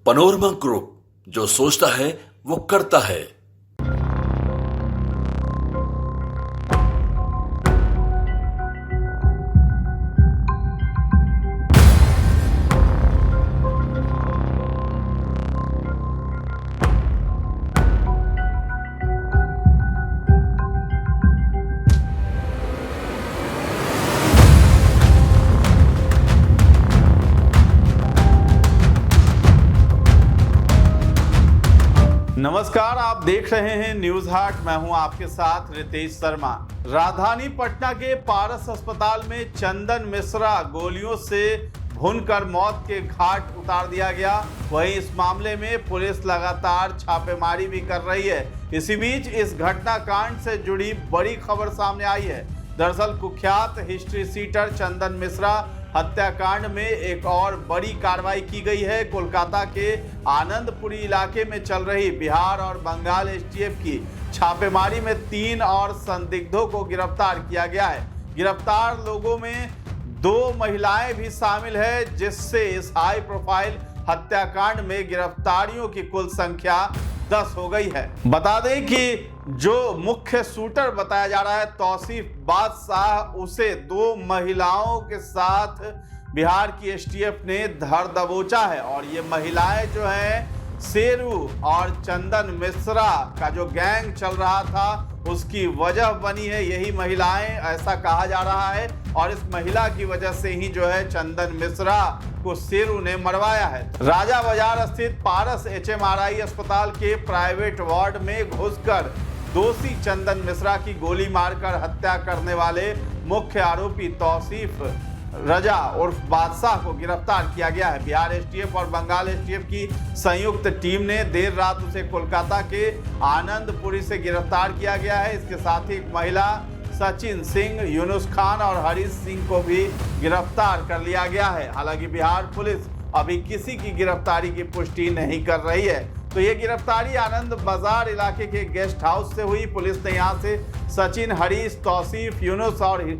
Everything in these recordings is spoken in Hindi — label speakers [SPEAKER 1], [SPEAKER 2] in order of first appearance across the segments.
[SPEAKER 1] पनोरमा ग्रुप, जो सोचता है वो करता है।
[SPEAKER 2] नमस्कार, आप देख रहे हैं न्यूज हाट। मैं हूं आपके साथ रितेश शर्मा। राजधानी पटना के पारस अस्पताल में चंदन मिश्रा गोलियों से भूनकर मौत के घाट उतार दिया गया। वहीं इस मामले में पुलिस लगातार छापेमारी भी कर रही है। इसी बीच इस घटनाकांड से जुड़ी बड़ी खबर सामने आई है। दरअसल कुख्यात हिस्ट्री सीटर चंदन मिश्रा हत्याकांड में एक और बड़ी कार्रवाई की गई है। कोलकाता के आनंदपुरी इलाके में चल रही बिहार और बंगाल एसटीएफ की छापेमारी में 3 और संदिग्धों को गिरफ्तार किया गया है। गिरफ्तार लोगों में 2 महिलाएं भी शामिल है, जिससे इस हाई प्रोफाइल हत्याकांड में गिरफ्तारियों की कुल संख्या 10 हो गई है। बता दें कि जो मुख्य शूटर बताया जा रहा है तौसीफ बादशाह, उसे 2 महिलाओं के साथ बिहार की एसटीएफ ने धर दबोचा है। और ये महिलाएं जो हैं, शेरू और चंदन मिश्रा का जो गैंग चल रहा था उसकी वजह बनी है यही महिलाएं, ऐसा कहा जा रहा है। और इस महिला की वजह से ही जो है चंदन मिश्रा को शेरू ने मरवाया है। राजा बाजार स्थित पारस एचएमआरआई अस्पताल के प्राइवेट वार्ड में घुसकर दोषी चंदन मिश्रा की गोली मारकर हत्या करने वाले मुख्य आरोपी तौसीफ रजा उर्फ बादशाह को गिरफ्तार किया गया है। बिहार एसटीएफ और बंगाल एसटीएफ की संयुक्त टीम ने देर रात उसे कोलकाता के आनंदपुरी से गिरफ्तार किया गया है। इसके साथ ही एक महिला सचिन सिंह, यूनुस खान और हरीश सिंह को भी गिरफ्तार कर लिया गया है। हालांकि बिहार पुलिस अभी किसी की गिरफ्तारी की पुष्टि नहीं कर रही है। तो ये गिरफ्तारी आनंद बाजार इलाके के गेस्ट हाउस से हुई। पुलिस ने यहाँ से सचिन, हरीश, तौसीफ, यूनुस और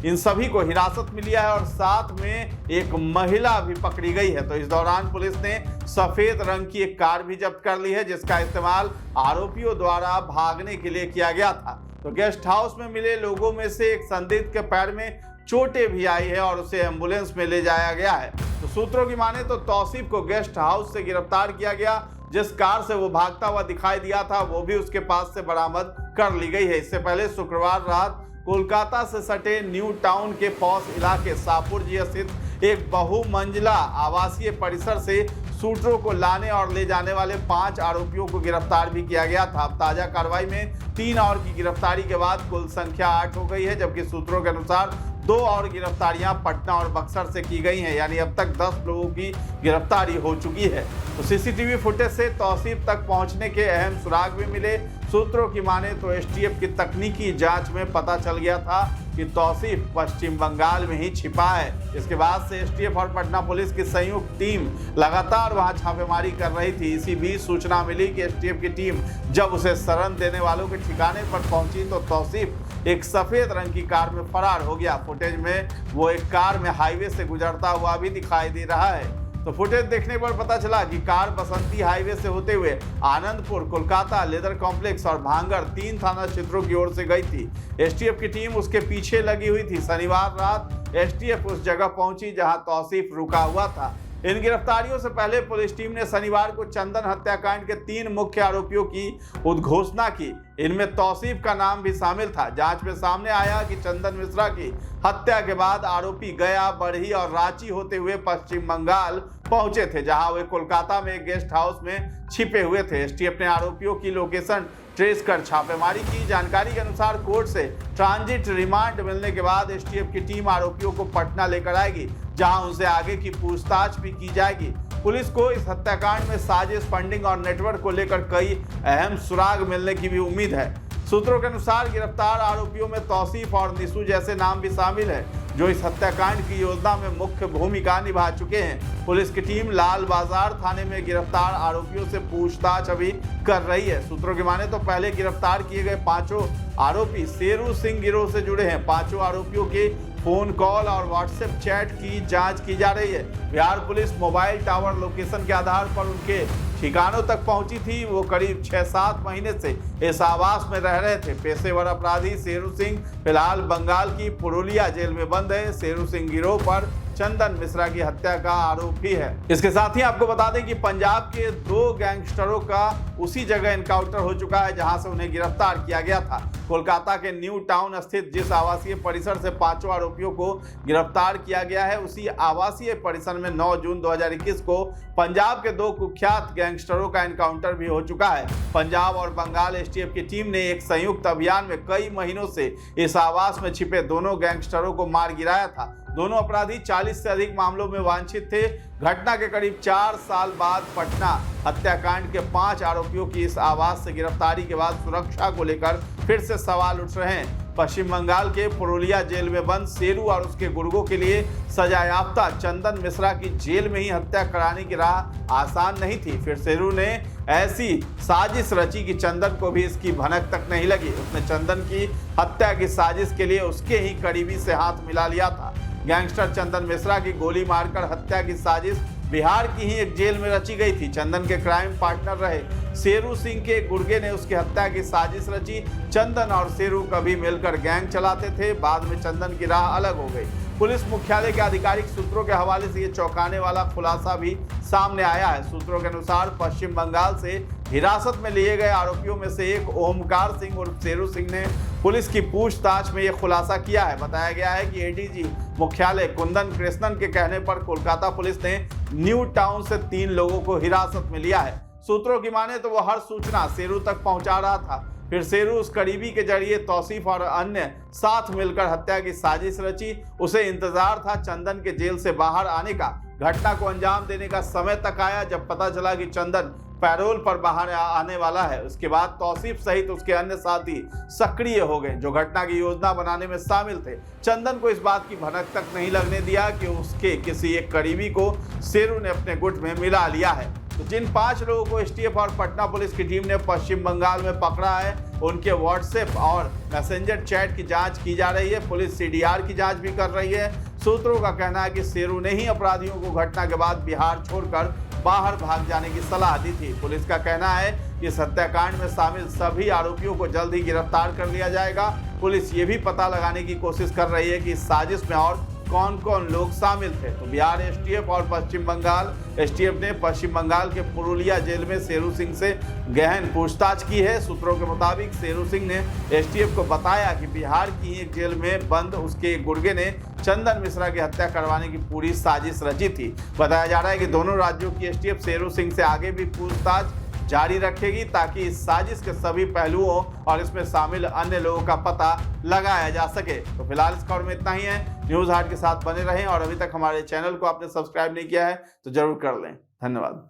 [SPEAKER 2] इन सभी को हिरासत में लिया है और साथ में एक महिला भी पकड़ी गई है। तो इस दौरान पुलिस ने सफेद रंग की एक कार भी जब्त कर ली है, जिसका इस्तेमाल आरोपियों द्वारा भागने के लिए किया गया था। तो गेस्ट हाउस में मिले लोगों में से एक संदिग्ध के पैर में चोटें भी आई है और उसे एम्बुलेंस में ले जाया गया है। तो सूत्रों की माने तो तौसीफ को गेस्ट हाउस से गिरफ्तार किया गया। जिस कार से वो भागता हुआ दिखाई दिया था वो भी उसके पास से बरामद कर ली गई है। इससे पहले शुक्रवार रात कोलकाता से सटे न्यू टाउन के पॉश इलाके सापुरजी स्थित एक बहुमंजिला आवासीय परिसर से शूटरों को लाने और ले जाने वाले 5 आरोपियों को गिरफ्तार भी किया गया था। अब ताजा कार्रवाई में 3 और की गिरफ्तारी के बाद कुल संख्या 8 हो गई है, जबकि सूत्रों के अनुसार 2 और गिरफ्तारियां पटना और बक्सर से की गई हैं। यानी अब तक 10 लोगों की गिरफ्तारी हो चुकी है। तो सीसीटीवी फुटेज से तौसीफ तक पहुंचने के अहम सुराग भी मिले। सूत्रों की माने तो एसटीएफ की तकनीकी जांच में पता चल गया था कि तौसीफ पश्चिम बंगाल में ही छिपा है। इसके बाद से एसटीएफ और पटना पुलिस की संयुक्त टीम लगातार वहां छापेमारी कर रही थी। इसी बीच सूचना मिली कि एसटीएफ की टीम जब उसे शरण देने वालों के ठिकाने पर पहुंची तो तौसीफ एक सफेद रंग की कार में फरार हो गया। फुटेज में वो एक कार में हाईवे से गुजरता हुआ भी दिखाई दे रहा है। तो फुटेज देखने पर पता चला कि कार बसंती हाईवे से होते हुए आनंदपुर, कोलकाता, लेदर कॉम्प्लेक्स और भांगड़ 3 थाना क्षेत्रों की ओर से गई थी। एसटीएफ की टीम उसके पीछे लगी हुई थी। शनिवार रात एसटीएफ उस जगह पहुंची जहां तौसीफ रुका हुआ था। इन गिरफ्तारियों से पहले पुलिस टीम ने शनिवार को चंदन हत्याकांड के 3 मुख्य आरोपियों की उद्घोषणा की। इनमें तौसीफ का नाम भी शामिल था। जांच में सामने आया कि चंदन मिश्रा की हत्या के बाद आरोपी गया, बढ़ी और रांची होते हुए पश्चिम बंगाल पहुंचे थे, जहां वे कोलकाता में एक गेस्ट हाउस में छिपे हुए थे। एसटीएफ ने आरोपियों की लोकेशन ट्रेस कर छापेमारी की। जानकारी के अनुसार कोर्ट से ट्रांजिट रिमांड मिलने के बाद एसटीएफ की टीम आरोपियों को पटना लेकर आएगी, जहां उनसे आगे की पूछताछ भी की जाएगी। पुलिस को इस हत्याकांड में साजिश, फंडिंग और नेटवर्क को लेकर कई अहम सुराग मिलने की भी उम्मीद है। सूत्रों के अनुसार गिरफ्तार आरोपियों में तौसीफ और निशु जैसे नाम भी शामिल है, जो इस हत्याकांड की योजना में मुख्य भूमिका निभा चुके हैं। पुलिस की टीम लाल बाजार थाने में गिरफ्तार आरोपियों से पूछताछ अभी कर रही है। सूत्रों की माने तो पहले गिरफ्तार किए गए 5 आरोपी शेरू सिंह गिरोह से जुड़े हैं। 5 आरोपियों के फोन कॉल और व्हाट्सएप चैट की जांच की जा रही है। Bihar police mobile tower location के आधार पर उनके ठिकानों तक पहुंची थी। वो करीब 6-7 महीने से इस आवास में रह रहे थे। पेशेवर अपराधी शेरू सिंह फिलहाल बंगाल की पुरुलिया जेल में बंद है। शेरू सिंह गिरोह पर चंदन मिश्रा की हत्या का आरोपी है। इसके साथ ही आपको बता दें कि पंजाब के 2 गैंगस्टरों का उसी जगह एनकाउंटर हो चुका है जहां से उन्हें गिरफ्तार किया गया था। कोलकाता के न्यू टाउन स्थित जिस आवासीय परिसर से 5 आरोपियों को गिरफ्तार किया गया है, उसी आवासीय परिसर में 9 जून 2021 को पंजाब के 2 कुख्यात गैंगस्टरों का एनकाउंटर भी हो चुका है। पंजाब और बंगाल एसटीएफ की टीम ने एक संयुक्त अभियान में कई महीनों से इस आवास में छिपे दोनों गैंगस्टरों को मार गिराया था। दोनों अपराधी 40 से अधिक मामलों में वांछित थे। घटना के करीब 4 साल बाद पटना हत्याकांड के 5 आरोपियों की इस आवास से गिरफ्तारी के बाद सुरक्षा को लेकर फिर से सवाल उठ रहे हैं। पश्चिम बंगाल के पुरुलिया जेल में बंद शेरू और उसके गुर्गों के लिए सजायाफ्ता चंदन मिश्रा की जेल में ही हत्या कराने की राह आसान नहीं थी। फिर शेरू ने ऐसी साजिश रची कि चंदन को भी इसकी भनक तक नहीं लगी। उसने चंदन की हत्या की साजिश के लिए उसके ही करीबी से हाथ मिला लिया था। गैंगस्टर चंदन मिश्रा की गोली मारकर हत्या की साजिश बिहार की ही एक जेल में रची गई थी। चंदन के क्राइम पार्टनर रहे शेरू सिंह के गुर्गे ने उसकी हत्या की साजिश रची। चंदन और शेरू कभी मिलकर गैंग चलाते थे। बाद में चंदन की राह अलग हो गई। पुलिस मुख्यालय के आधिकारिक सूत्रों के हवाले से ये चौंकाने वाला खुलासा भी सामने आया है। सूत्रों के अनुसार पश्चिम बंगाल से हिरासत में लिए गए आरोपियों में से एक ओमकार सिंह और शेरू सिंह ने पुलिस की पूछताछ में यह खुलासा किया है। बताया गया है कि एडीजी मुख्यालय कुंदन कृष्णन के कहने पर कोलकाता पुलिस ने न्यू टाउन से 3 लोगों को हिरासत में लिया है। सूत्रों की माने तो वो हर सूचना शेरू तक पहुंचा रहा था। फिर शेरू उस करीबी के जरिए तौसीफ और अन्य साथ मिलकर हत्या की साजिश रची। उसे इंतजार था चंदन के जेल से बाहर आने का। घटना को अंजाम देने का समय तक आया जब पता चला कि चंदन पैरोल पर बाहर आने वाला है। उसके बाद तौसीफ सहित उसके अन्य साथी सक्रिय हो गए जो घटना की योजना बनाने में शामिल थे। चंदन को इस बात की भनक तक नहीं लगने दिया कि उसके किसी एक करीबी को शेरू ने अपने गुट में मिला लिया है। तो जिन 5 लोगों को एसटीएफ और पटना पुलिस की टीम ने पश्चिम बंगाल में पकड़ा है, उनके व्हाट्सएप और मैसेंजर चैट की जांच की जा रही है। पुलिस सीडीआर की जांच भी कर रही है। सूत्रों का कहना है कि शेरू ने ही अपराधियों को घटना के बाद बिहार छोड़कर बाहर भाग जाने की सलाह दी थी। पुलिस का कहना है कि इस हत्याकांड में शामिल सभी आरोपियों को जल्द ही गिरफ्तार कर लिया जाएगा। पुलिस ये भी पता लगाने की कोशिश कर रही है कि इस साजिश में और कौन कौन लोग शामिल थे। तो बिहार एसटीएफ और पश्चिम बंगाल एसटीएफ ने पश्चिम बंगाल के पुरुलिया जेल में शेरू सिंह से गहन पूछताछ की है। सूत्रों के मुताबिक शेरू सिंह ने एसटीएफ को बताया कि बिहार की एक जेल में बंद उसके गुर्गे ने चंदन मिश्रा की हत्या करवाने की पूरी साजिश रची थी। बताया जा रहा है कि दोनों राज्यों की एसटीएफ शेरू सिंह से आगे भी पूछताछ जारी रखेगी ताकि इस साजिश के सभी पहलुओं और इसमें शामिल अन्य लोगों का पता लगाया जा सके। तो फिलहाल इस खबर में इतना ही है। न्यूज़ हाट के साथ बने रहें और अभी तक हमारे चैनल को आपने सब्सक्राइब नहीं किया है तो जरूर कर लें। धन्यवाद।